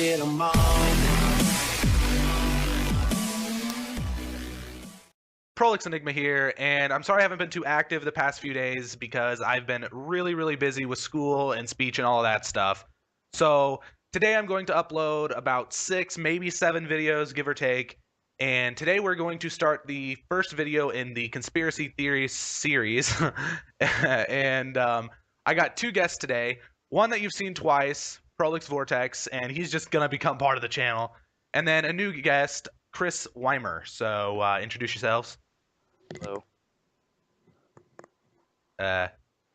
get 'em on. Prolix Enigma here, and I'm sorry I haven't been too active the past few days because I've been really, really busy with school and speech and all of that stuff. So today I'm going to upload about 6, maybe 7 videos, give or take. And today we're going to start the first video in the conspiracy theory series. and I got 2 guests today. One that you've seen twice, Prolix Vortex, and he's just going to become part of the channel. And then a new guest, Cwymer63. So introduce yourselves. Hello.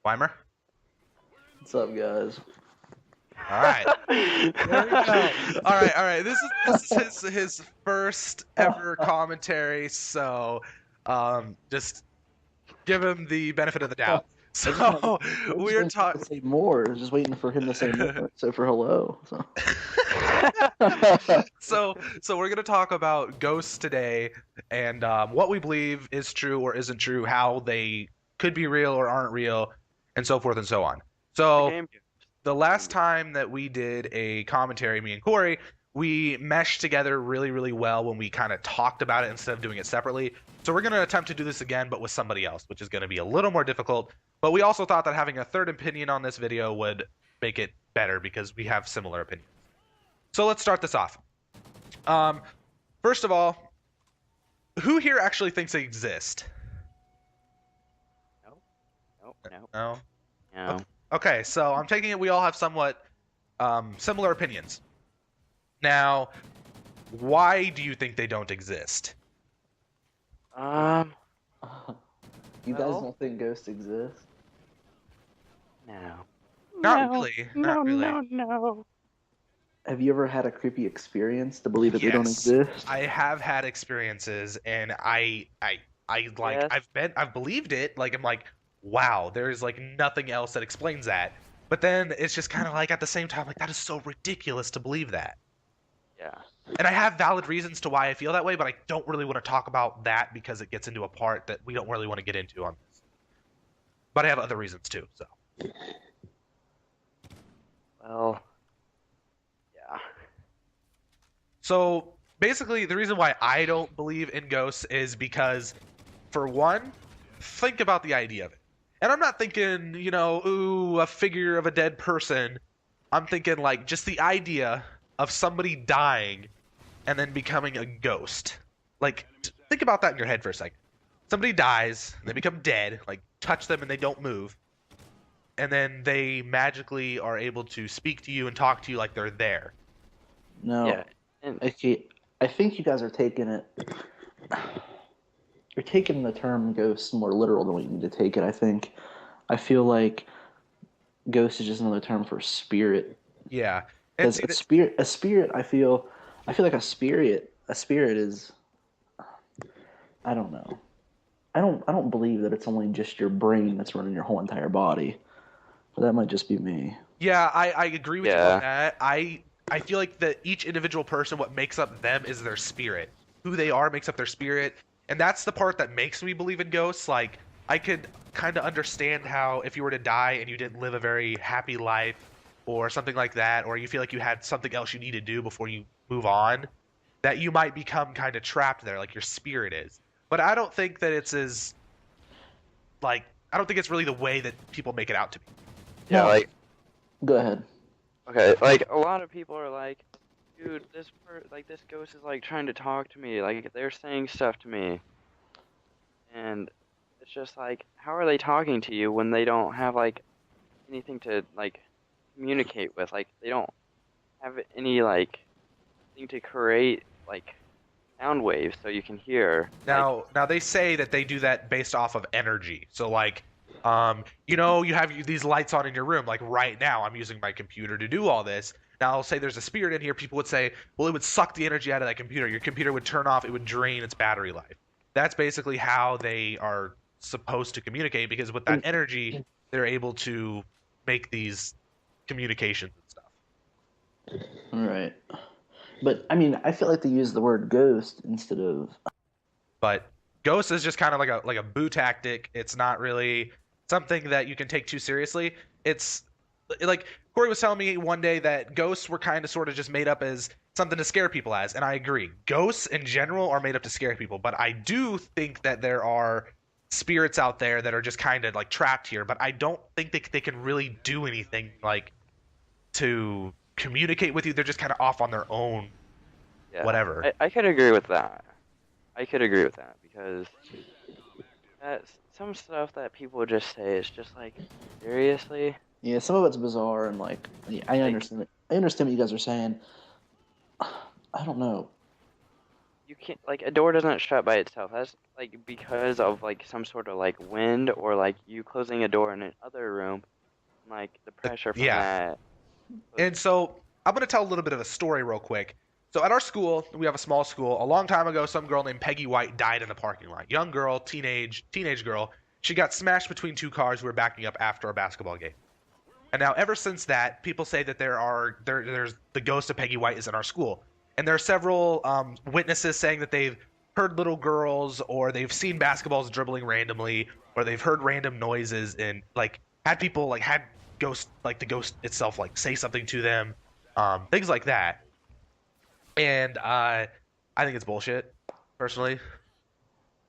Cwymer? What's up, guys? All right. There we go. All right. This is his first ever commentary, so just give him the benefit of the doubt. So we're talking. Say more. I was just waiting for him to say more, except for hello. So we're gonna talk about ghosts today and what we believe is true or isn't true, how they could be real or aren't real, and so forth and so on. So the last time that we did a commentary, me and Corey, we meshed together really, really well when we kind of talked about it instead of doing it separately. So we're going to attempt to do this again, but with somebody else, which is going to be a little more difficult. But we also thought that having a third opinion on this video would make it better because we have similar opinions. So let's start this off. First of all, who here actually thinks they exist? No. Okay, so I'm taking it we all have somewhat similar opinions. Now, why do you think they don't exist? You guys don't think ghosts exist? No. Not really. Not really. No. Have you ever had a creepy experience to believe that they don't Yes, exist? I have had experiences, and I like Yes. I've believed it. Like I'm like, wow, there's like nothing else that explains that. But then it's just kind of like at the same time, like that is so ridiculous to believe that. Yeah. And I have valid reasons to why I feel that way, but I don't really want to talk about that because it gets into a part that we don't really want to get into on this. But I have other reasons too, so. Well. Yeah. So basically, the reason why I don't believe in ghosts is because, for one, think about the idea of it. And I'm not thinking, you know, ooh, a figure of a dead person. I'm thinking like just the idea of somebody dying and then becoming a ghost. Like, think about that in your head for a second. Somebody dies, they become dead, like touch them and they don't move. And then they magically are able to speak to you and talk to you like they're there. No. Yeah. And Okay, I think you guys are taking it. You're taking the term ghost more literal than what you need to take it. I feel like ghost is just another term for spirit. Yeah. And Because a spirit, I feel like a spirit is, I don't know. I don't believe that it's only just your brain that's running your whole entire body. But that might just be me. yeah, I agree with you Yeah. on that. I feel like that each individual person, what makes up them is their spirit. Who they are makes up their spirit. And that's the part that makes me believe in ghosts. Like, I could kind of understand how if you were to die and you didn't live a very happy life or something like that, or you feel like you had something else you need to do before you move on, that you might become kind of trapped there, like your spirit is. But I don't think that it's as, like, I don't think it's really the way that people make it out to be. yeah, No. like, Go ahead. okay, like a lot of people are like, dude, this ghost is like trying to talk to me, like they're saying stuff to me, and it's just like, how are they talking to you when they don't have like anything to like communicate with? Like they don't have any like thing to create like sound waves so you can hear. Now they say that they do that based off of energy. So like, you know, you have these lights on in your room. Like right now, I'm using my computer to do all this. Now I'll say there's a spirit in here. People would say, well, it would suck the energy out of that computer. Your computer would turn off. It would drain its battery life. That's basically how they are supposed to communicate because with that energy, they're able to make these communications and stuff. All right. But I mean, I feel like they use the word ghost instead of. But ghost is just kind of like a boo tactic. It's not really something that you can take too seriously. It's like Corey was telling me one day that ghosts were kind of sort of just made up as something to scare people as, and I agree. Ghosts in general are made up to scare people, but I do think that there are spirits out there that are just kind of like trapped here, but I don't think they can really do anything like to communicate with you. They're just kind of off on their own, Yeah, whatever. I could agree with that. I could agree with that because that's some stuff that people just say is just like, seriously? Yeah, some of it's bizarre and like yeah, I Like, understand it. I understand what you guys are saying. I don't know. you can't, like, a door doesn't shut by itself. That's like because of like some sort of like wind or like you closing a door in another room, like the pressure from Yeah. that. And so I'm going to tell a little bit of a story real quick. So at our school, we have a small school. A long time ago, some girl named Peggy White died in the parking lot. Young girl, teenage girl. She got smashed between two cars who were backing up after a basketball game. And now, ever since that, people say that there's the ghost of Peggy White is in our school, and there are several witnesses saying that they've heard little girls, or they've seen basketballs dribbling randomly, or they've heard random noises, and like had people like had ghost like the ghost itself like say something to them, things like that. And I think it's bullshit, personally,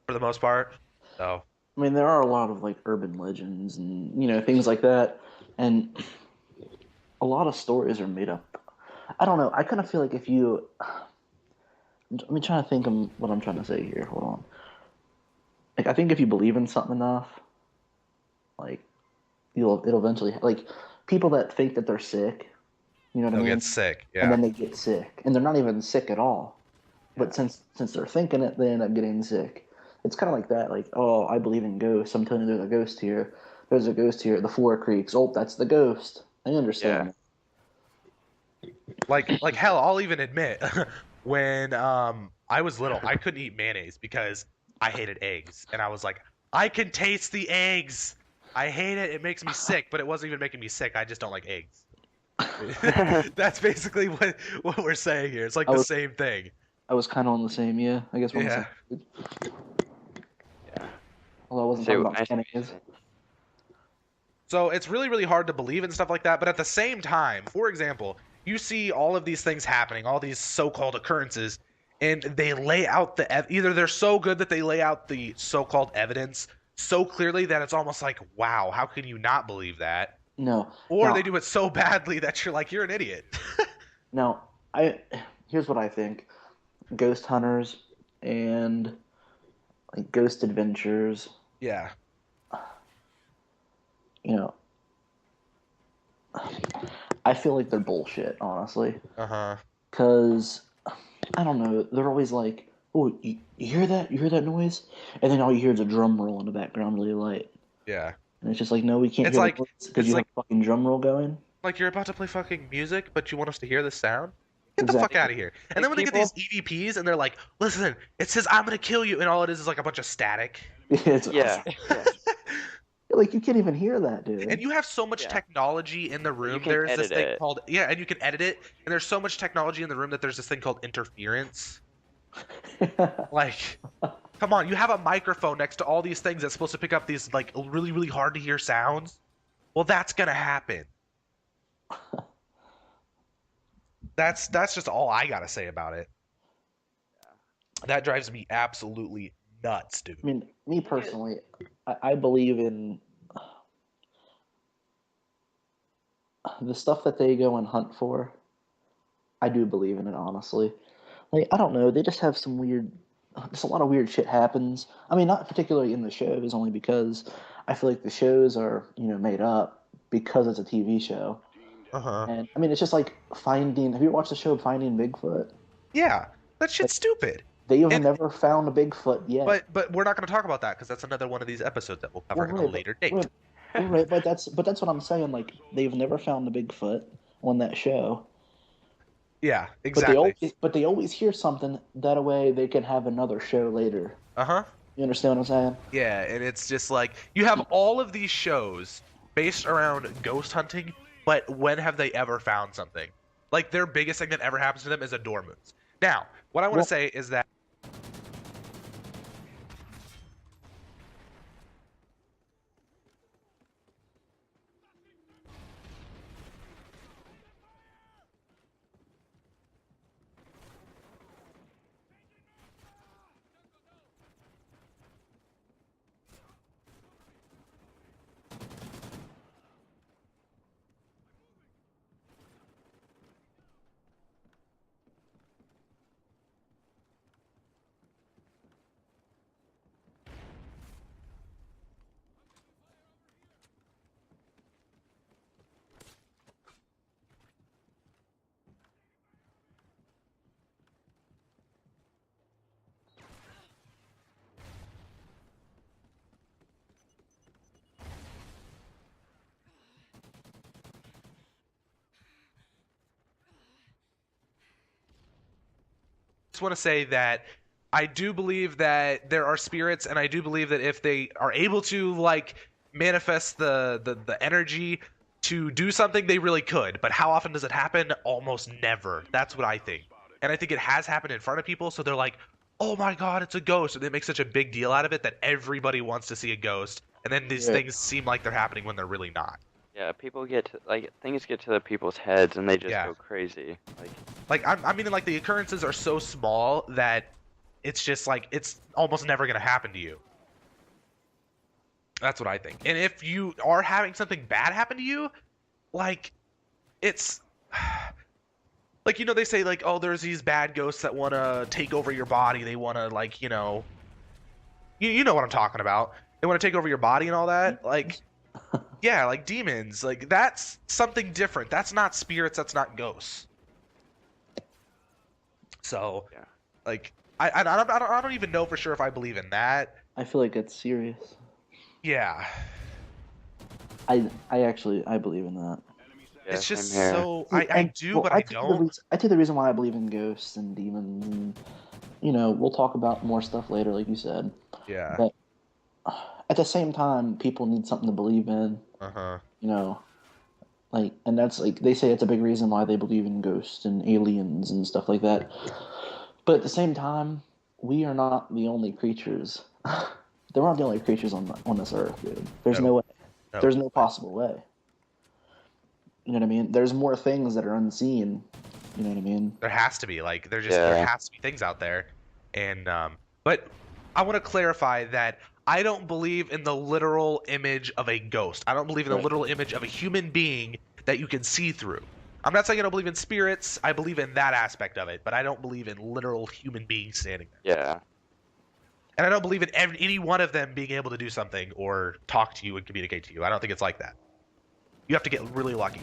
for the most part. So I mean, there are a lot of like urban legends and things like that, and a lot of stories are made up. I don't know. I kind of feel like if you, let me try to think of what I'm trying to say here. Hold on. Like I think if you believe in something enough, like it'll eventually like people that think that they're sick, you know what I they'll mean? get sick. And Yeah. then they get sick, and they're not even sick at all. But since they're thinking it, they end up getting sick. It's kind of like that. Like, oh, I believe in ghosts. I'm telling you, there's a ghost here. There's a ghost here. The Four Creeks. Oh, that's the ghost. I understand. Like hell, I'll even admit when I was little, I couldn't eat mayonnaise because I hated eggs, and I was like, I can taste the eggs. I hate it. It makes me sick, but it wasn't even making me sick. I just don't like eggs. That's basically what we're saying here. It's like I the was same thing. I was kind of on the same. Yeah, I guess we're on the Yeah. same page. Yeah. Although I wasn't See, talking about I see what you're mayonnaise. saying. So it's really, really hard to believe in stuff like that. But at the same time, for example, you see all of these things happening, all these so-called occurrences, and they lay out either they're so good that they lay out the so-called evidence so clearly that it's almost like, wow, how can you not believe that? No. Or they Now, do it so badly that you're like, you're an idiot. now, I here's what I think: ghost hunters and like ghost adventures. Yeah. You know, I feel like they're bullshit, honestly. Uh-huh. Because I don't know, they're always like, "Oh, you hear that? You hear that noise?" And then all you hear is a drum roll in the background, really light. Yeah. And it's just like, no, we can't It's hear the like noise because it's you have like a fucking drum roll going. like you're about to play fucking music, but you want us to hear the sound? Get the fuck Exactly. out of here. And Like then when they get people, these EVPs and they're like, listen, it says I'm gonna kill you, and all it is like a bunch of static. It's yeah, yeah, like you can't even hear that, And dude. you have so much yeah. technology in the But you room. can There's this edit thing it. called and you can edit it. And there's so much technology in the room that there's this thing called interference. Like, come on, you have a microphone next to all these things that's supposed to pick up these like really, really hard to hear sounds. Well, that's gonna happen. That's just all I gotta say about it. That drives me absolutely nuts, dude. I mean, me personally, I believe in the stuff that they go and hunt for. I do believe in it, honestly. Like, I don't know, they just have some weird, just a lot of weird shit happens. I mean, not particularly in the shows, only because I feel like the shows are, made up because it's a TV show. Uh-huh. And I mean, it's just like finding. Have you watched the show Finding Bigfoot? Yeah, that Like, shit's stupid. they have And never found a Bigfoot yet. but we're not going to talk about that because that's another one of these episodes that we'll cover Well, at a right, later date. right, but that's what I'm saying. Like, they've never found a Bigfoot on that show. Yeah, But they exactly. always hear something that way they can have another show later. Uh-huh. You understand what I'm saying? Yeah, and it's just like you have all of these shows based around ghost hunting, but when have they ever found something? Like their biggest thing that ever happens to them is a door moves. Now, what I want to Well, say is that just want to say that I do believe that there are spirits, and I do believe that if they are able to like manifest the energy to do something, they really could. But how often does it happen? Almost never. That's what I think. And I think it has happened in front of people, so they're like, "Oh my God, it's a ghost!" And they make such a big deal out of it that everybody wants to see a ghost. And then these things seem like they're happening when they're really not. Yeah, people get to, like, things get to the people's heads and they just Yeah. go crazy. I mean, like the occurrences are so small that it's just like it's almost never gonna happen to you. That's what I think. And if you are having something bad happen to you, like it's like they say like, oh, there's these bad ghosts that want to take over your body. They want to like you know what I'm talking about. They want to take over your body and all that. Like yeah, like demons. Like that's something different. That's not spirits. That's not ghosts. So Yeah. like I don't even know for sure if I believe in that. I feel like it's serious. Yeah. I believe in that. Yeah, It's just same here. so I do, Well, but I don't. I think the reason why I believe in ghosts and demons, and we'll talk about more stuff later, like you said. Yeah. But at the same time, people need something to believe in. Uh-huh. Like, and that's like they say it's a big reason why they believe in ghosts and aliens and stuff like that. But at the same time, we are not the only creatures. They're not the only creatures on this earth, dude. There's no way. No. There's no possible way. You know what I mean? There's more things that are unseen. You know what I mean? There has to be like there Yeah. has to be things out there, and but I want to clarify that I don't believe in the literal image of a ghost. I don't believe in the Right. literal image of a human being that you can see through. I'm not saying I don't believe in spirits. I believe in that aspect of it, but I don't believe in literal human beings standing there. Yeah. And I don't believe in any one of them being able to do something or talk to you and communicate to you. I don't think it's like that. You have to get really lucky.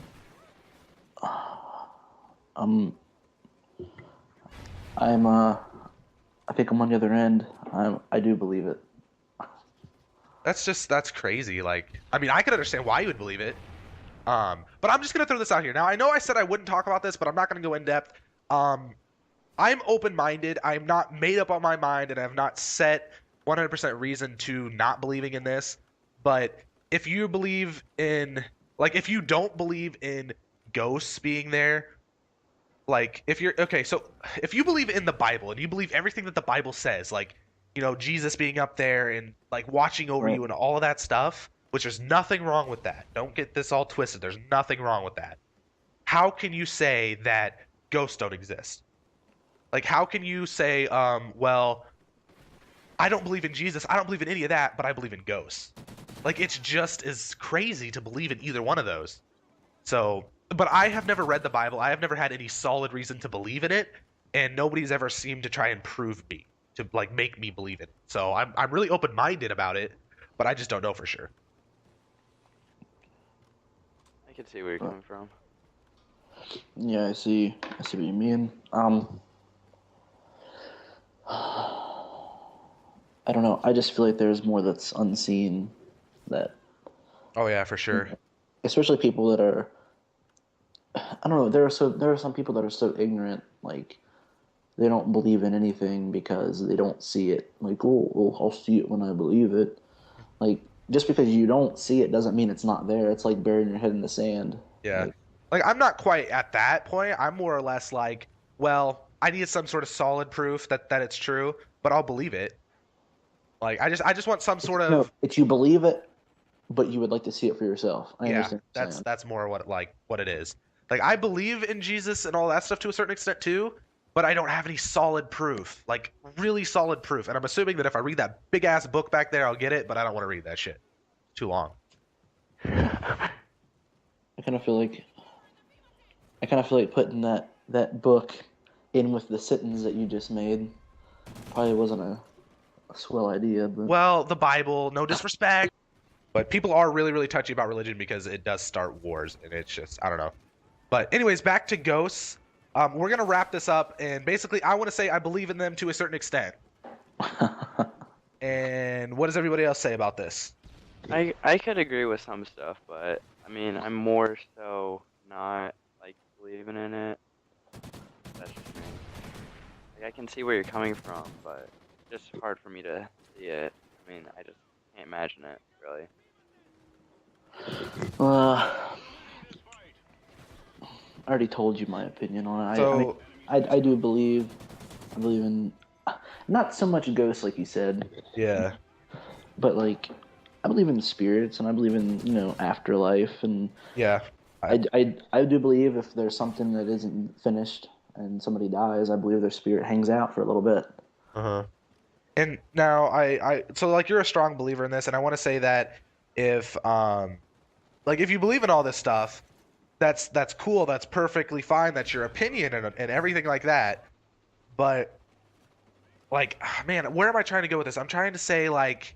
I think I'm on the other end. I do believe it. That's crazy. Like, I mean, I can understand why you would believe it. But I'm just gonna throw this out here. Now, I know I said I wouldn't talk about this, but I'm not gonna go in depth. I'm open-minded. I'm not made up on my mind, and I have not set 100% reason to not believing in this. But if you believe in, like, if you don't believe in ghosts being there, like, if you're okay, so if you believe in the Bible and you believe everything that the Bible says, like, Jesus being up there and like watching over Right. you and all of that stuff, which there's nothing wrong with that. Don't get this all twisted. There's nothing wrong with that. How can you say that ghosts don't exist? Like, how can you say, well, I don't believe in Jesus, I don't believe in any of that, but I believe in ghosts? Like, it's just as crazy to believe in either one of those. So, but I have never read the Bible. I have never had any solid reason to believe in it, and nobody's ever seemed to try and prove me, to like make me believe it. So I'm really open-minded about it, but I just don't know for sure. I can see where you're coming from. Yeah, I see what you mean. I don't know. I just feel like there's more that's unseen that, Oh yeah, for sure. especially people that are, I don't know, there are some people that are so ignorant, like they don't believe in anything because they don't see it. Like, oh, I'll see it when I believe it. Like, just because you don't see it doesn't mean it's not there. It's like burying your head in the sand. Yeah. Like, I'm not quite at that point. I'm more or less like, well, I need some sort of solid proof that it's true, but I'll believe it. Like, I just want some sort of No, it's you believe it, but you would like to see it for yourself. I understand what you're saying. that's more what it is. Like, I believe in Jesus and all that stuff to a certain extent too, but I don't have any solid proof, like really solid proof. And I'm assuming that if I read that big ass book back there, I'll get it, but I don't want to read that shit. It's too long. I kind of feel like putting that book in with the sentence that you just made probably wasn't a swell idea. But Well, the Bible, no disrespect, but people are really, really touchy about religion because it does start wars, and it's just, I don't know. But anyways, back to ghosts. We're gonna wrap this up, and basically, I want to say I believe in them to a certain extent. And what does everybody else say about this? I could agree with some stuff, but I mean, I'm more so not like believing in it. That's just me. Like, I can see where you're coming from, but it's just hard for me to see it. I mean, I just can't imagine it, really. I already told you my opinion on it. So, I mean, I do believe, I believe in, not so much ghosts like you said, yeah. but like, I believe in spirits and I believe in, you know, afterlife, and Yeah. I do believe if there's something that isn't finished and somebody dies, I believe their spirit hangs out for a little bit. Uh-huh. And now so like you're a strong believer in this, and I want to say that if like if you believe in all this stuff, that's cool, that's perfectly fine, that's your opinion and everything like that. But like, man, where am I trying to go with this? I'm trying to say like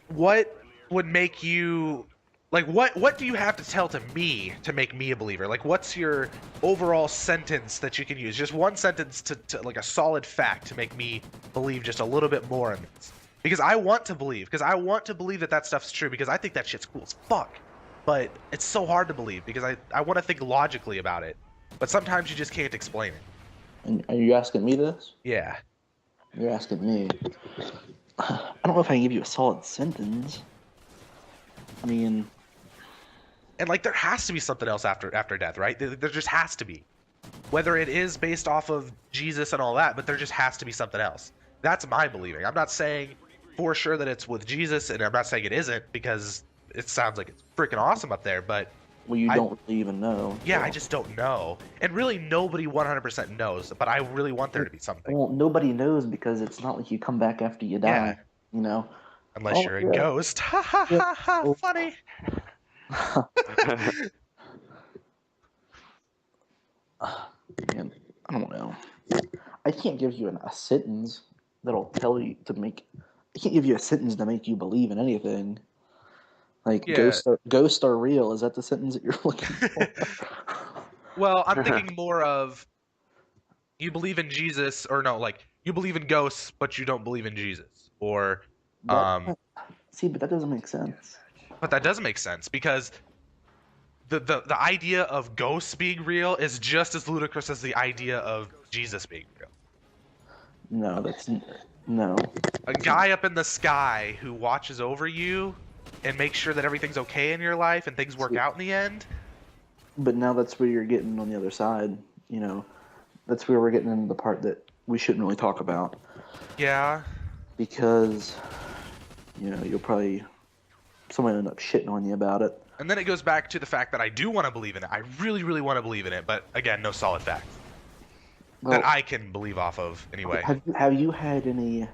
what would make you like what do you have to tell to me to make me a believer? Like what's your overall sentence that you can use? Just one sentence to like a solid fact to make me believe just a little bit more in this. Because I want to believe, that that stuff's true, because I think that shit's cool as fuck. But it's so hard to believe because I want to think logically about it. But sometimes you just can't explain it. And are you asking me this? Yeah. You're asking me. I don't know if I can give you a solid sentence. I mean, And like there has to be something else after death, right? There just has to be. Whether it is based off of Jesus and all that, but there just has to be something else. That's my believing. I'm not saying for sure that it's with Jesus, and I'm not saying it isn't, because it sounds like it's freaking awesome up there, but well, you don't really even know. yeah, so. I just don't know. And really nobody 100% knows, but I really want there to be something. Well, nobody knows because it's not like you come back after you die, Yeah. you know? Unless you're a ghost. Ha ha ha ha, funny. Man, I don't know. I can't give you a sentence that'll tell you to make. I can't give you a sentence to make you believe in anything. Like Yeah. ghosts are real. Is that the sentence that you're looking for? Well, I'm thinking more of you believe in Jesus, or no, like you believe in ghosts, but you don't believe in Jesus, or See, but that doesn't make sense. but that does make sense because the idea of ghosts being real is just as ludicrous as the idea of Jesus being real. No, no. A guy up in the sky who watches over you and makes sure that everything's okay in your life and things work out in the end. But now that's where you're getting on the other side. You know, that's where we're getting into the part that we shouldn't really talk about. Yeah. Because, you know, somebody will end up shitting on you about it. And then it goes back to the fact that I do want to believe in it. I really, really want to believe in it, but again, no solid facts that I can believe off of anyway. Have you had any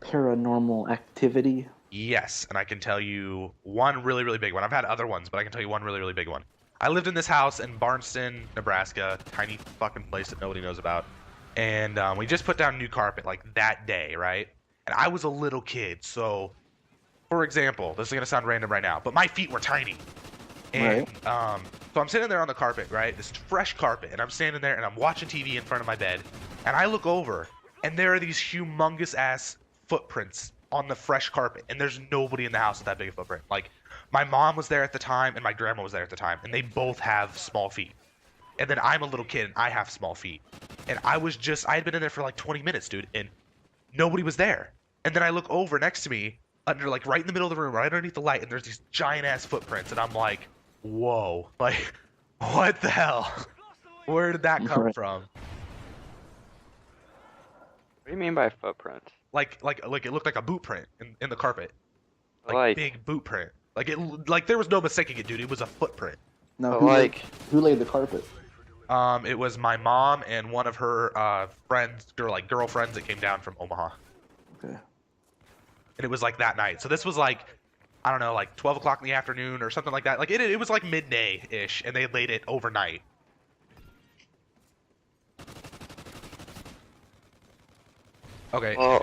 paranormal activity? Yes, and I can tell you one really, really big one. I've had other ones, but I can tell you one really, really big one. I lived in this house in Barnston, Nebraska, tiny fucking place that nobody knows about. And we just put down new carpet like that day, right? And I was a little kid, so for example, this is gonna sound random right now, but my feet were tiny. And so I'm sitting there on the carpet, right? This fresh carpet, and I'm standing there and I'm watching TV in front of my bed, and I look over, and there are these humongous ass footprints on the fresh carpet, and there's nobody in the house with that big a footprint. Like, my mom was there at the time, and my grandma was there at the time, and they both have small feet. And then I'm a little kid, and I have small feet. And I had been in there for like 20 minutes, dude, and nobody was there. And then I look over next to me, under like right in the middle of the room, right underneath the light, and there's these giant ass footprints, and I'm like, whoa, like, what the hell? Where did that come from? What do you mean by footprints? Like it looked like a boot print in the carpet, like big boot print. Like there was no mistaking it, dude. It was a footprint. Now, who laid the carpet? It was my mom and one of her girlfriends that came down from Omaha. Okay. And it was like that night. So this was like, I don't know, like 12 o'clock in the afternoon or something like that. Like it was like midday-ish, and they laid it overnight. Okay. Oh.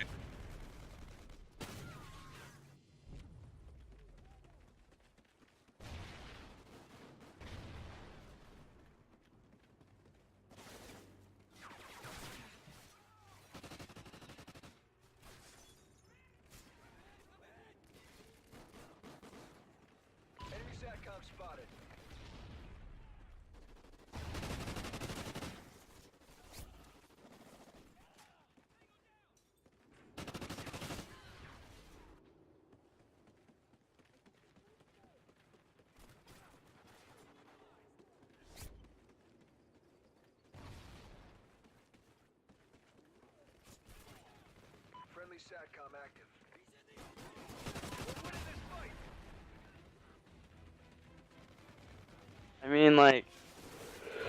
I mean, like,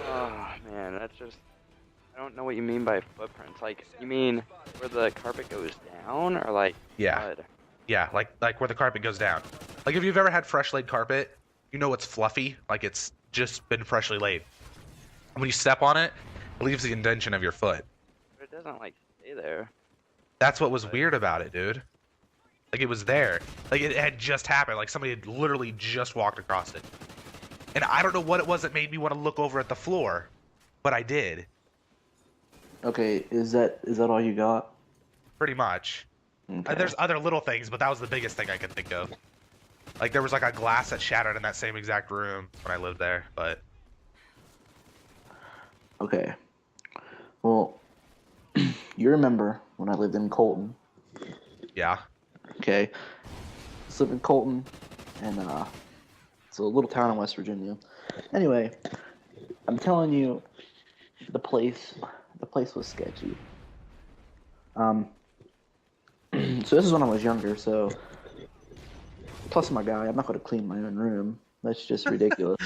oh man, that's just. I don't know what you mean by footprints. Like, you mean where the carpet goes down, or like Yeah. mud? Yeah, like where the carpet goes down. Like if you've ever had fresh laid carpet, you know it's fluffy, like it's just been freshly laid. When you step on it, it leaves the indentation of your foot. But it doesn't like stay there. That's what was weird about it, dude. Like it was there. Like it had just happened. Like somebody had literally just walked across it. And I don't know what it was that made me want to look over at the floor, but I did. Okay, is that all you got? Pretty much. Okay. There's other little things, but that was the biggest thing I could think of. Like there was like a glass that shattered in that same exact room when I lived there, but Okay. Well, you remember when I lived in Colton? yeah. Okay. I lived in Colton, and it's a little town in West Virginia. Anyway, I'm telling you, the place was sketchy. So this is when I was younger. So, plus I'm a guy, I'm not going to clean my own room. That's just ridiculous.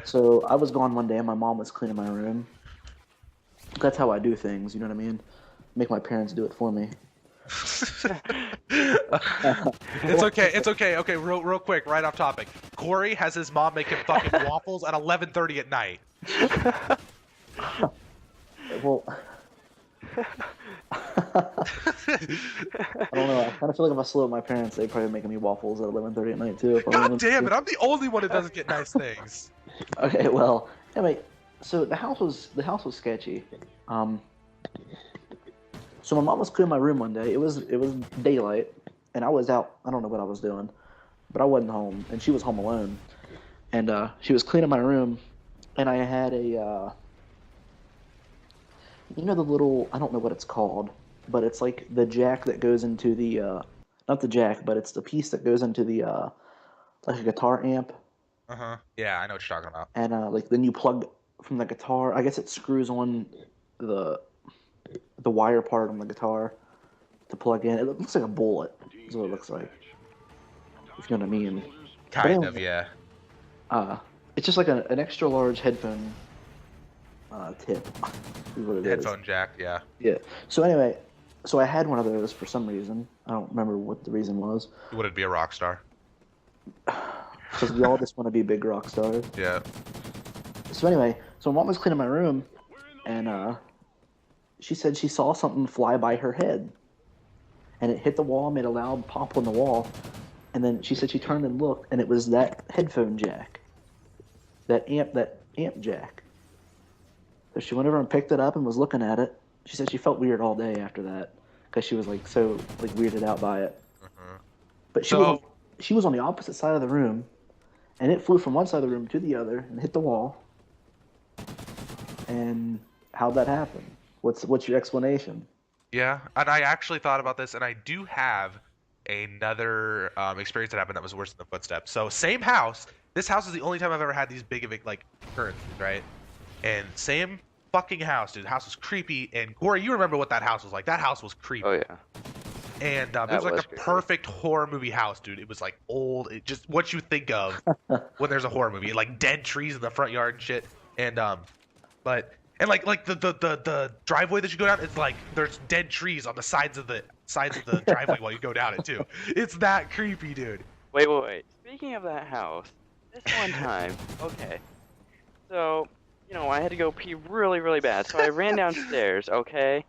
So I was gone one day, and my mom was cleaning my room. That's how I do things. You know what I mean? Make my parents do it for me. It's okay. It's okay. Okay, real quick, right off topic. Corey has his mom make him fucking waffles at 11:30 at night. Well, I don't know. I kind of feel like if I slept with my parents, they'd probably be making me waffles at 11:30 at night too. God damn it! I'm the only one that doesn't get nice things. Okay, well, anyway, so the house was sketchy. So my mom was cleaning my room one day. It was daylight, and I was out. I don't know what I was doing, but I wasn't home, and she was home alone. And she was cleaning my room, and I had a, you know, the little, I don't know what it's called, but it's like the jack that goes into the, not the jack, but it's the piece that goes into the, like a guitar amp. Yeah, I know what you're talking about. And like then you plug from the guitar. I guess it screws on the wire part on the guitar to plug in. It looks like a bullet. Is what it looks like. If you know what I mean. Kind of, yeah. It's just like an extra large headphone tip. Is what it is. Headphone jack, yeah. Yeah. So anyway, so I had one of those for some reason. I don't remember what the reason was. You wouldn't be a rock star. Because we all just want to be big rock stars. Yeah. So anyway, so my mom was cleaning my room, and she said she saw something fly by her head, and it hit the wall, made a loud pop on the wall, and then she said she turned and looked, and it was that headphone jack, that amp jack. So she went over and picked it up and was looking at it. She said she felt weird all day after that because she was like so like weirded out by it. But she was on the opposite side of the room, and it flew from one side of the room to the other and hit the wall. And how'd that happen? What's your explanation? Yeah, and I actually thought about this, and I do have another experience that happened that was worse than the footsteps. So same house. This house is the only time I've ever had these big like occurrences, right? And same fucking house, dude. The house was creepy. And Corey, you remember what that house was like? That house was creepy. Oh yeah. And it was like a perfect horror movie house, dude. It was like old, just what you think of when there's a horror movie, like dead trees in the front yard and shit. And like the driveway that you go down, it's like there's dead trees on the sides of the driveway while you go down it too. It's that creepy, dude. Wait. Speaking of that house, this one time, okay. So, you know, I had to go pee really, really bad. So I ran downstairs, okay?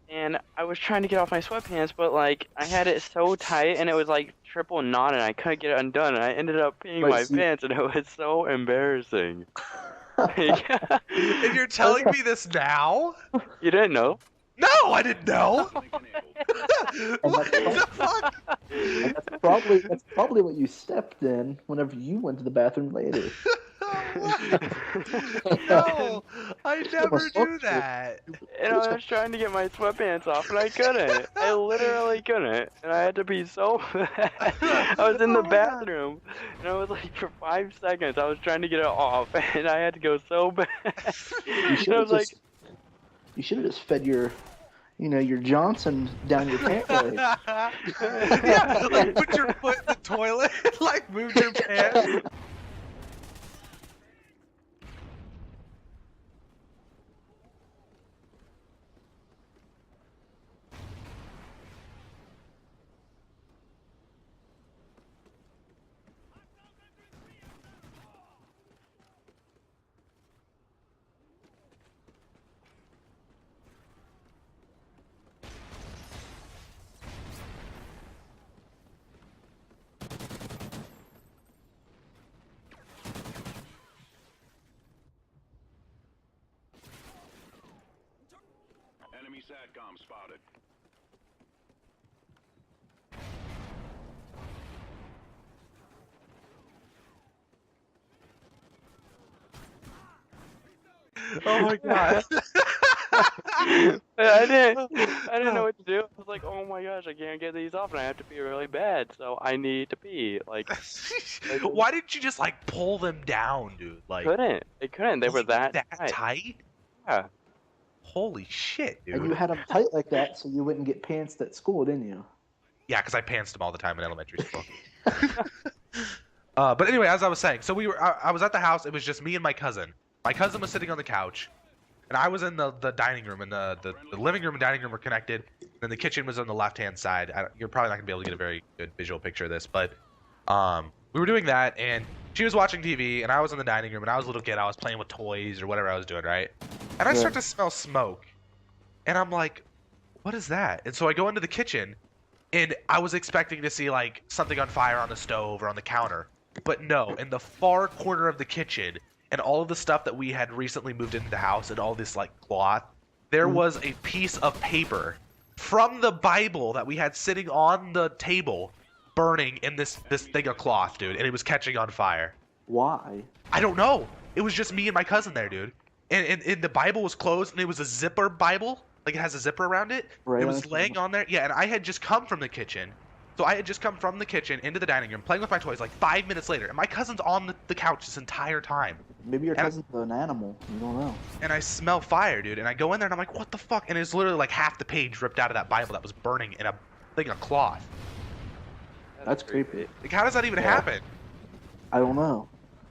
And I was trying to get off my sweatpants, but like I had it so tight and it was like triple knot and I couldn't get it undone and I ended up peeing my pants and it was so embarrassing. And you're telling me this now? You didn't know? No, I didn't know. What the fuck? That's probably what you stepped in whenever you went to the bathroom later. No, I never do that. And I was trying to get my sweatpants off and I couldn't. I literally couldn't. And I had to pee so bad. I was in the bathroom and I was like for 5 seconds I was trying to get it off and I had to go so bad. You should have just fed your your Johnson down your pant leg. Yeah, like put your foot in the toilet, like move your pants. Enemy SATCOM spotted. Oh my god. I didn't know what to do. I was like, oh my gosh, I can't get these off, and I have to pee really bad, so I need to pee. Like, Why didn't you just like pull them down, dude? Like, they couldn't. They were that tight. tight? Yeah. Holy shit, dude. And you had them tight like that so you wouldn't get pantsed at school, didn't you? Yeah, because I pantsed them all the time in elementary school. But anyway, as I was saying, so I was at the house. It was just me and my cousin. My cousin was sitting on the couch, and I was in the dining room, and the living room and dining room were connected. And then the kitchen was on the left-hand side. You're probably not gonna be able to get a very good visual picture of this, but we were doing that, and she was watching TV, and I was in the dining room, and I was a little kid. I was playing with toys or whatever I was doing, right? And I start to smell smoke, and I'm like, "What is that?" And so I go into the kitchen, and I was expecting to see like something on fire on the stove or on the counter, but no. In the far corner of the kitchen, and all of the stuff that we had recently moved into the house, and all this like cloth, there was a piece of paper from the Bible that we had sitting on the table, burning in this thing of cloth, dude, and it was catching on fire. Why? I don't know. It was just me and my cousin there, dude. And the Bible was closed, and it was a zipper Bible. Like, it has a zipper around it. Right, It was laying on there. Yeah, and I had just come from the kitchen. So I had just come from the kitchen into the dining room, playing with my toys, like 5 minutes later. And my cousin's on the couch this entire time. Maybe your cousin's an animal. You don't know. And I smell fire, dude. And I go in there, and I'm like, what the fuck? And it's literally like half the page ripped out of that Bible that was burning in a thing of cloth. That's creepy. Like, how does that even happen? I don't know.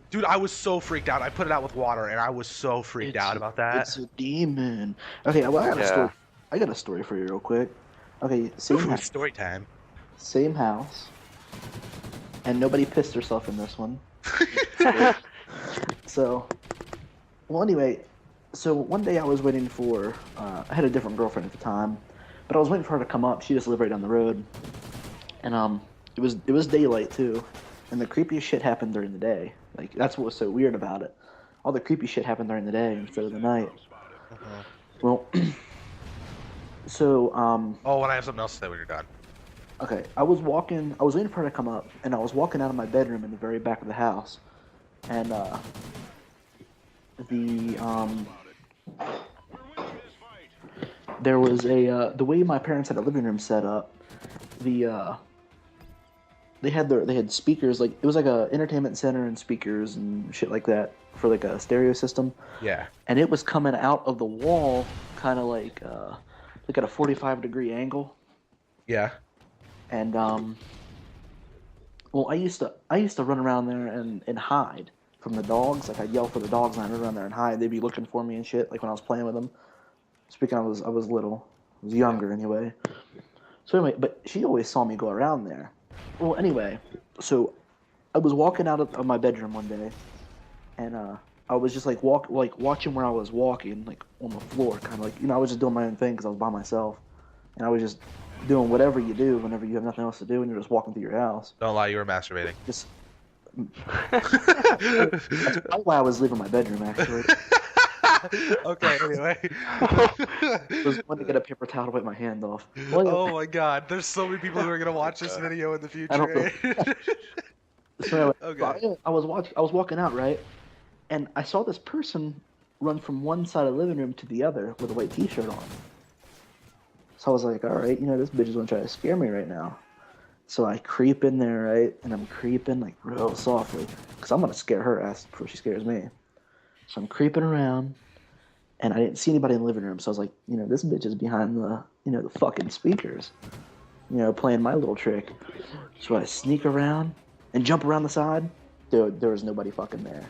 Dude, I was so freaked out. I put it out with water, and I was so freaked out about that. It's a demon. Okay, well, I got a story. I got a story for you real quick. Okay, Ooh, story time. Same house, and nobody pissed herself in this one. So, well, anyway, so one day I was waiting for, I had a different girlfriend at the time, but I was waiting for her to come up. She just lived right down the road, and it was daylight too, and the creepiest shit happened during the day. Like, that's what was so weird about it. All the creepy shit happened during the day instead of the night. Well, so Oh, and I have something else to say when you're done. okay, I was waiting for her to come up, and I was walking out of my bedroom in the very back of the house, and there was the way my parents had a living room set up, they had speakers, like, it was like a entertainment center and speakers and shit like that for like a stereo system. Yeah. And it was coming out of the wall, kind of like at a 45-degree angle. Yeah. And well, I used to run around there and hide from the dogs. Like, I'd yell for the dogs, and I'd run around there and hide. They'd be looking for me and shit. Like when I was playing with them. Speaking, I was little, I was younger anyway. So anyway, but she always saw me go around there. Well, anyway, so I was walking out of my bedroom one day, and I was just like watching where I was walking, like on the floor, kind of like, I was just doing my own thing because I was by myself, and I was just doing whatever you do whenever you have nothing else to do and you're just walking through your house. Don't lie, you were masturbating. Just that's probably why I was leaving my bedroom, actually. Okay, anyway. I was going to get a paper towel to wipe my hand off. Well, Oh my god, there's so many people who are gonna watch this video in the future. I don't know. So anyway, Okay. I was walking out, right, and I saw this person run from one side of the living room to the other with a white t-shirt on. So I was like, all right, this bitch is gonna try to scare me right now. So I creep in there, right, and I'm creeping like real softly, because I'm gonna scare her ass before she scares me. So I'm creeping around, and I didn't see anybody in the living room. So I was like, this bitch is behind the fucking speakers, playing my little trick. So I sneak around and jump around the side. Dude, there was nobody fucking there.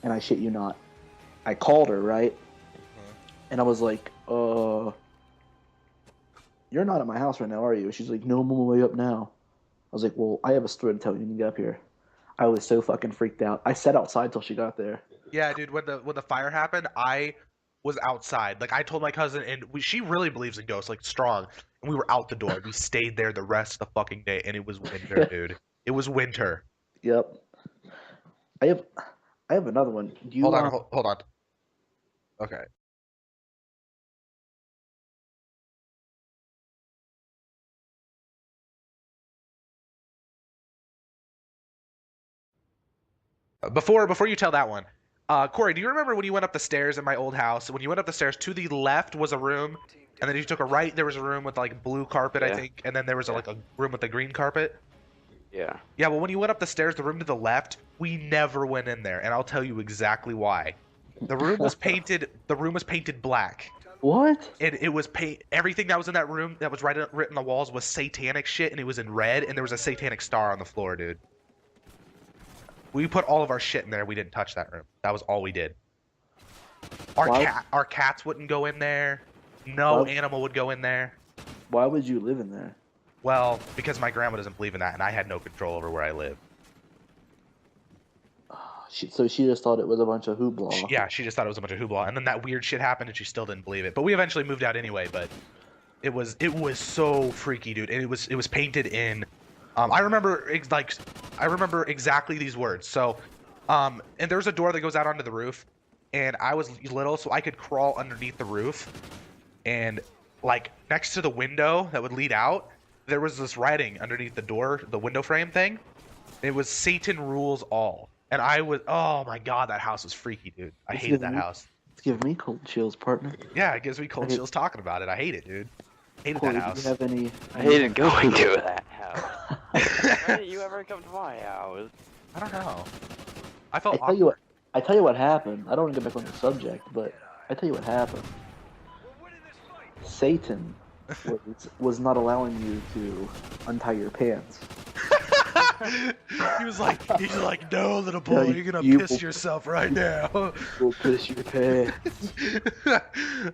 And I shit you not, I called her, right? And I was like, you're not at my house right now, are you? She's like, no, I'm on my way up now. I was like, well, I have a story to tell you when you get up here. I was so fucking freaked out. I sat outside till she got there. Yeah, dude. When the fire happened, I was outside. Like I told my cousin, and she really believes in ghosts, like strong. And we were out the door. We stayed there the rest of the fucking day, and it was winter, dude. It was winter. Yep. I have another one. Hold on. Okay. Before you tell that one, Corey, do you remember when you went up the stairs in my old house? When you went up the stairs, to the left was a room, and then you took a right. There was a room with like blue carpet, I think, and then there was like a room with the green carpet. Yeah. Yeah, well, when you went up the stairs, the room to the left, we never went in there, and I'll tell you exactly why. The room was painted. The room was painted black. What? It was everything that was in that room that was written on the walls was satanic shit, and it was in red, and there was a satanic star on the floor, dude. We put all of our shit in there. We didn't touch that room. That was all we did. Our cats wouldn't go in there. No animal would go in there. Why would you live in there? Well, because my grandma doesn't believe in that, and I had no control over where I live. So she just thought it was a bunch of hoopla. Yeah, she just thought it was a bunch of hoopla, and then that weird shit happened, and she still didn't believe it. But we eventually moved out anyway. But it was so freaky, dude, and it was painted in. I remember exactly these words. So, and there's a door that goes out onto the roof, and I was little, so I could crawl underneath the roof, and like next to the window that would lead out, there was this writing underneath the door, the window frame thing. It was Satan rules all. And I was, oh my god, that house was freaky, dude. I hated that house. It's giving me cold chills, partner. Yeah, it gives me cold chills talking about it. I hate it, dude. Hated that house. Do you have any? I hated going to that house. Why didn't you ever come to my house? I don't know. I tell you what happened. I don't want to get back on the subject, but I tell you what happened. Satan was not allowing you to untie your pants. He's like, no, little boy, you're gonna piss yourself right now. You'll piss your pants.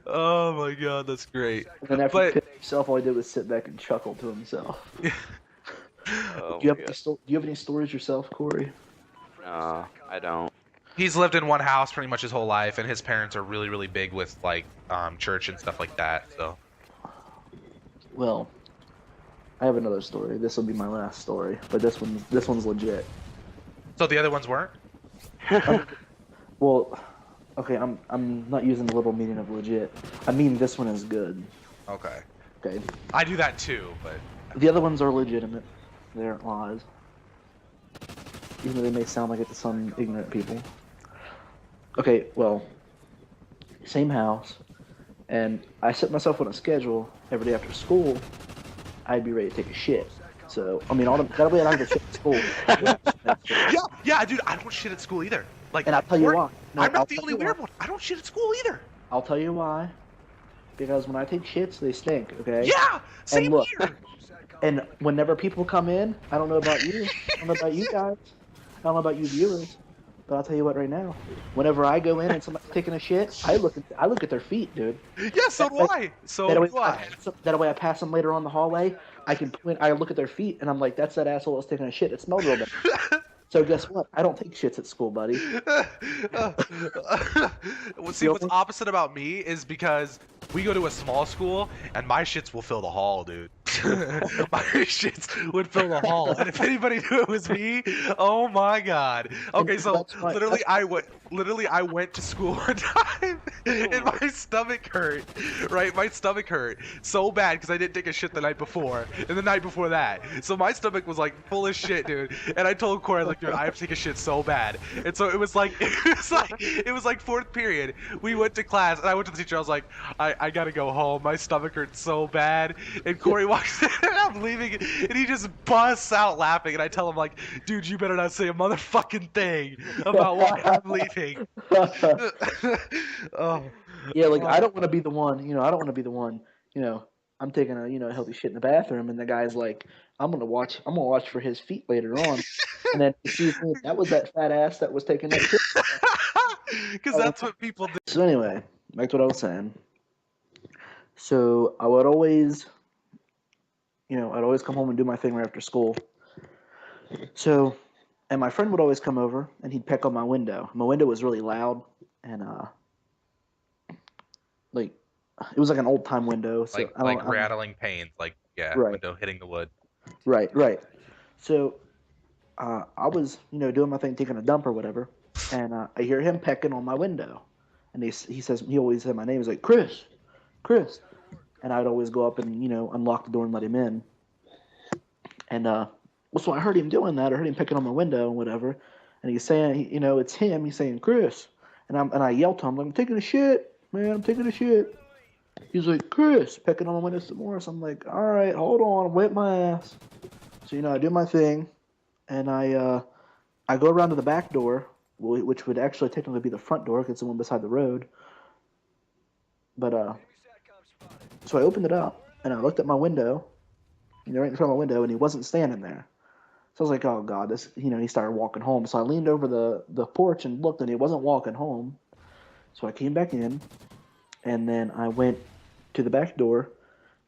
Oh my god, that's great. And then after he pissed himself, all he did was sit back and chuckle to himself. Oh, do you have any stories yourself, Corey? No, I don't. He's lived in one house pretty much his whole life, and his parents are really, really big with like church and stuff like that. So. Well, I have another story. This will be my last story, but this one's legit. So the other ones weren't? Well, okay, I'm not using the literal meaning of legit. I mean this one is good. Okay. Okay. I do that too, but The other ones are legitimate. They aren't lies. Even though they may sound like it to some ignorant people. Okay, well, same house, and I set myself on a schedule every day after school. I'd be ready to take a shit. So, I mean, that way I don't get shit at school. yeah, dude, I don't shit at school either. Like, and I'll tell you why. No, I'm not the only weird one. I don't shit at school either. I'll tell you why. Because when I take shits, they stink, okay? Yeah, same here. And whenever people come in, I don't know about you. I don't know about you guys. I don't know about you viewers. But I'll tell you what right now. Whenever I go in and somebody's taking a shit, I look at their feet, dude. Yeah, so do I. That way I pass them later on the hallway. I look at their feet and I'm like, that's that asshole that's taking a shit. It smells real bad. So guess what? I don't take shits at school, buddy. See, what's opposite about me is because we go to a small school and my shits will fill the hall, dude. My shits would fill the hall, and if anybody knew it was me, oh my god. Okay, so literally I went to school one time and my stomach hurt. Right, my stomach hurt so bad because I didn't take a shit the night before and the night before that. So my stomach was like full of shit, dude. And I told Corey, like, dude, I have to take a shit so bad. And so it was like fourth period. We went to class and I went to the teacher. I was like, I gotta go home. My stomach hurts so bad. And Corey walks in and I'm leaving and he just busts out laughing. And I tell him, like, dude, you better not say a motherfucking thing about why I'm leaving. Oh, Yeah, like I don't want to be the one, I don't want to be the one, you know, I'm taking a, healthy shit in the bathroom and the guy's like, I'm gonna watch for his feet later on. And then he sees me, that was that fat ass that was taking that shit. Because that's what people do. So anyway, back to what I was saying. So I would always, I'd always come home and do my thing right after school. So, and my friend would always come over and he'd peck on my window. My window was really loud and like it was like an old time window. So Like rattling panes, like Right. window hitting the wood. Right. So I was, doing my thing, taking a dump or whatever, and I hear him pecking on my window, and he always said my name. He's like Chris, and I'd always go up and unlock the door and let him in. And so I heard him doing that. I heard him picking on my window and whatever, and he's saying, it's him. He's saying Chris, and I yelled to him like, I'm taking a shit, man. I'm taking a shit. He's like, Chris, pecking on my window some more. So I'm like, all right, hold on, wet my ass. So I do my thing, and I go around to the back door, which would actually technically be the front door because it's the one beside the road. But so I opened it up and I looked at my window, right in front of my window, and he wasn't standing there. So I was like, oh god, this. He started walking home. So I leaned over the porch and looked, and he wasn't walking home. So I came back in, and then I went to the back door,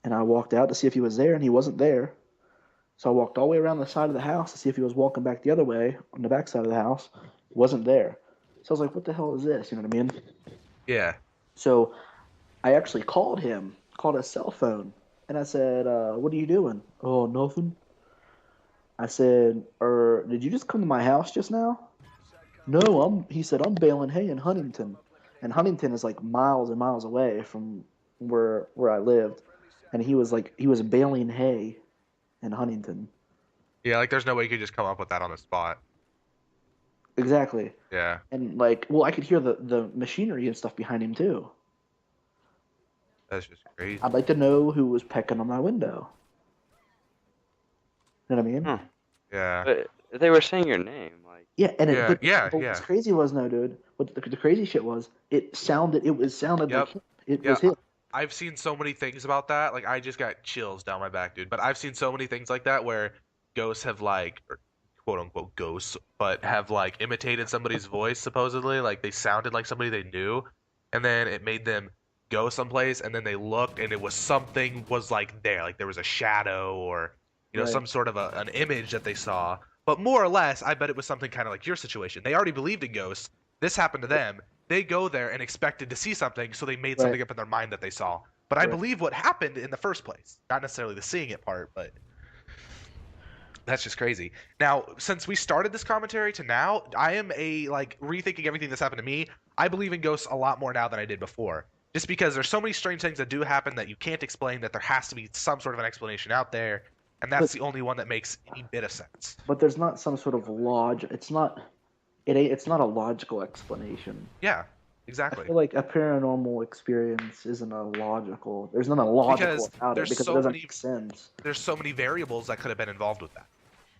and I walked out to see if he was there, and he wasn't there. So I walked all the way around the side of the house to see if he was walking back the other way on the back side of the house. He wasn't there. So I was like, what the hell is this? You know what I mean? Yeah. So I actually called him, called his cell phone, and I said, what are you doing? Oh, nothing. I said, did you just come to my house just now? No, he said, I'm baling hay in Huntington. And Huntington is like miles and miles away from where I lived. And he was baling hay in Huntington. Yeah, like there's no way you could just come up with that on the spot. Exactly. Yeah. And I could hear the machinery and stuff behind him too. That's just crazy. I'd like to know who was pecking on my window. You know what I mean? Huh. Yeah. But they were saying your name, like. Yeah, and Yeah, but what's crazy was dude. What the crazy shit was, it sounded Yep. like him. It Yeah, was him. I've seen so many things about that. Like I just got chills down my back, dude. But I've seen so many things like that where ghosts have or quote unquote ghosts, but have imitated somebody's voice supposedly. Like they sounded like somebody they knew, and then it made them go someplace, and then they looked, and it was something was there. Like there was a shadow or Right. some sort of an image that they saw. But more or less, I bet it was something kind of like your situation. They already believed in ghosts. This happened to them. They go there and expected to see something, so they made something up in their mind that they saw. But I Right. believe what happened in the first place. Not necessarily the seeing it part, but that's just crazy. Now, since we started this commentary to now, I am rethinking everything that's happened to me. I believe in ghosts a lot more now than I did before. Just because there's so many strange things that do happen that you can't explain, that there has to be some sort of an explanation out there, and that's the only one that makes any bit of sense. But there's not some sort of logic. It's not a logical explanation. Yeah, I exactly. feel like a paranormal experience isn't a logical. There's nothing logical about it because it doesn't make sense. There's so many variables that could have been involved with that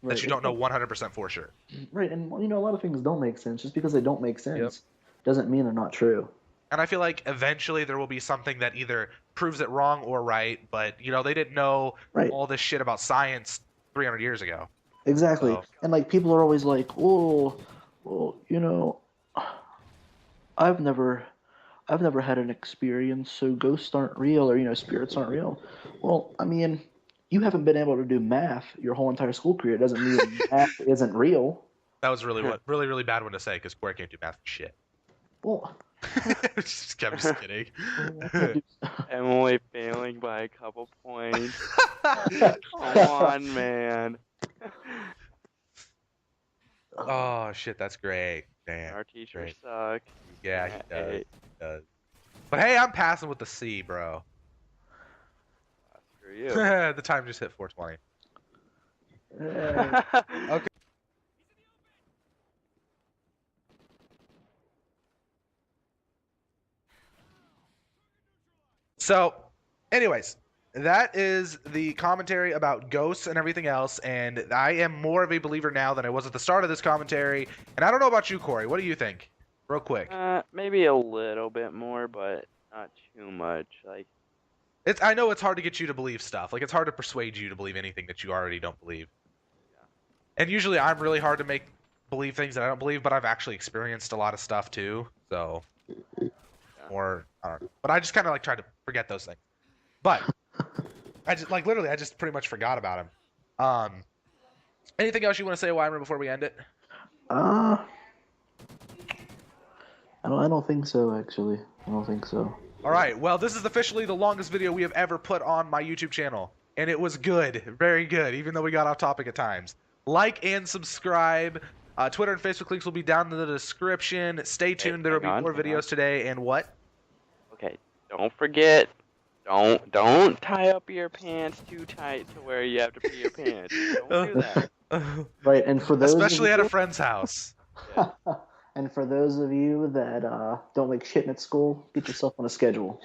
Right. that you don't know 100% for sure. Right, and a lot of things don't make sense. Just because they don't make sense doesn't mean they're not true. And I feel like eventually there will be something that either proves it wrong or right, but they didn't know Right. all this shit about science 300 years ago. Exactly. So- And people are always like, "Oh, well, I've never had an experience, so ghosts aren't real, or spirits aren't real." Well, I mean, you haven't been able to do math your whole entire school career. It doesn't mean math isn't real. That was really bad one to say because Corey can't do math for shit. Well, I'm just kidding. I can't do- I'm only failing by a couple points. Come on, man. Oh shit, that's great. Damn. Our teacher great. sucks. Yeah, he does. Hey, He does. But hey, I'm passing with the C, bro. screw you. The time just hit 4:20. Okay. So, anyways, that is the commentary about ghosts and everything else, and I am more of a believer now than I was at the start of this commentary. And I don't know about you, Corey. What do you think? Real quick. Maybe a little bit more, but not too much. Like, I know it's hard to get you to believe stuff. Like, it's hard to persuade you to believe anything that you already don't believe. Yeah. And usually I'm really hard to make believe things that I don't believe, but I've actually experienced a lot of stuff too. So, or I don't know. But I just kind of like try to forget those things. But I just like literally, I just pretty much forgot about him. Anything else you want to say, Weimer, before we end it? I don't think so, actually. I don't think so. All right. Well, this is officially the longest video we have ever put on my YouTube channel, and it was good, very good, even though we got off topic at times. Like and subscribe. Twitter and Facebook links will be down in the description. Stay tuned. There will be more videos today. And what? Okay, don't forget. Don't tie up your pants too tight to where you have to pee your pants. Don't do that. Right, and for those Especially of at you, a friend's house. Yeah. and for those of you that don't like shitting at school, get yourself on a schedule.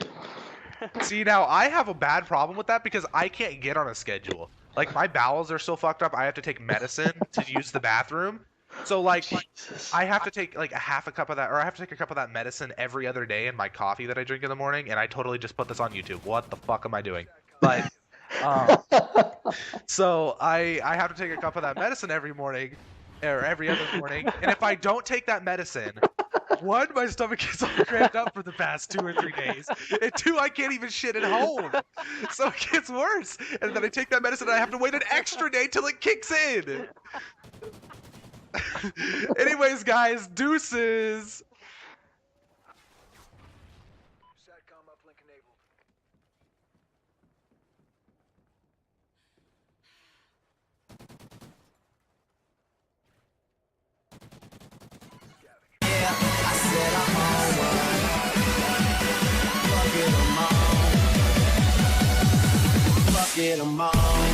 See, now I have a bad problem with that because I can't get on a schedule. Like, my bowels are so fucked up, I have to take medicine to use the bathroom. So, like, Jesus. I have to take, like, half a cup of that, or I have to take a cup of that medicine every other day in my coffee that I drink in the morning, and I totally just put this on YouTube. What the fuck am I doing? But, so I have to take a cup of that medicine every morning, or every other morning, and if I don't take that medicine, one, my stomach gets all cramped up for the past 2 or 3 days, and two, I can't even shit at home, so it gets worse, and then I take that medicine and I have to wait an extra day till it kicks in. Anyways, guys, deuces. SATCOM uplink enabled. I said I'm on one. Fuck it, I'm on.